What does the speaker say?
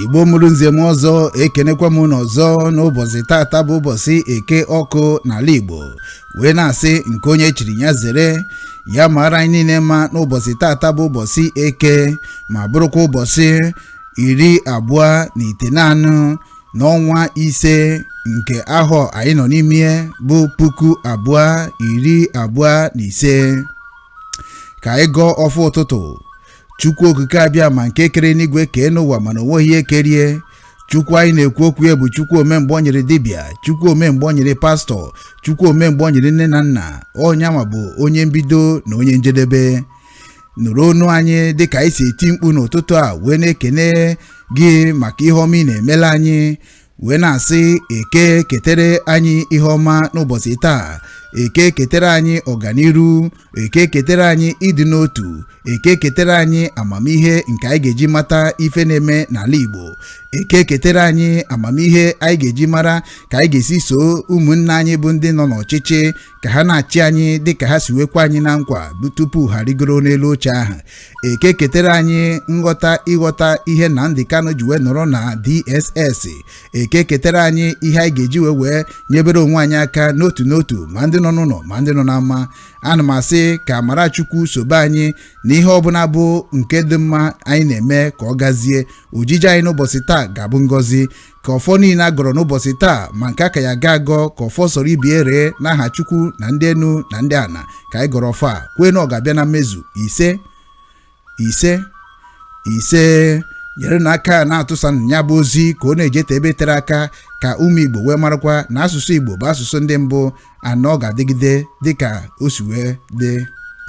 Igbo mụrụ nze m ọzọ ekenekwa m n'ọzọ n'ụbọchị tata bụ ụbọchị Eke Oku n'ala Igbo wee na-asị nke onye chiri ya zere ya mara anyị niile ma n'ụbọchị tata bụ ụbọchị Eke ma bụrụkwa ụbọchị 29 n'ọnwa ise nke ahọ anyị nọ n'ime bụ 2025 ka anyị gọọ ọfọ ụtụtụ. Chukwu okike abịa ma nke kere n'igwe kee n'ụwa mana onwe ihe kerie. Chukwu anyị na-ekwu okwu ya bụ Chukwu omemgbe o nyere dibịa, Chukwu omemgbe o nyere pastọ, Chukwu omemgbe o nyere nne na nna. Onye ma bụ onye mbido na onye njedebe. Nụrụ ọnụ anyị dịka anyị si eti mkpu n'ụtụtụ a wee na-ekene gị maka ihe ọma ị na-emela anyị wee na-asị Eke ketere anyị ihe ọma n'ụbọchị taa. Eke ketere anyị ọganiru, Eke ketere anyị ịdị n'otu, Eke ketere anyị amamihe nke anyị ga-eji mata ife na-eme n'ala Igbo. Eke ketere anyị amamihe anyị ga-eji mara ka anyị ga-esi so ụmụnne anyị bụ ndị nọ n'ọchịchị ka ha na-achị anyị dịka ha si wekwa anyị na nkwa tupu ha rigoro n'elu oche ahụ. Eke ketere anyị ịghọta ihe Nnamdi Kanu ji wee nọrọ na DSS. Eke ketere anyị ihe anyị ga-eji wee nyebere onwe anyị aka n'otu n'otu ma ndị nọ n'ụlọ ma ndị nọ n'ama. Ana m asị ka amara Chukwu sobe anyị na ihe ọbụla bụ nke dị mma anyị na-eme ka ọ gazie. Ojije anyị n'ụbọchị taa ga-abụ ngọzi ka ọfọ niile agọrọ n'ụbọchị taa ma nke aka ya ga-agọ ka ọfọ sọrọ ibie ree n'aha Chukwu na ndị enu na ndị ana ka anyị gọrọ ọfọ a kwee na ọ ga-abịa na mmezu. ise nyere n'aka na-atụsa ya bụ ozi ka ọ na-ejete ebe tere aka ka ụmụ Igbo wee marakwa na asụsụ Igbo bụ asụsụ ndị mbụ anọ ga-adịgide dịka o si wee dị.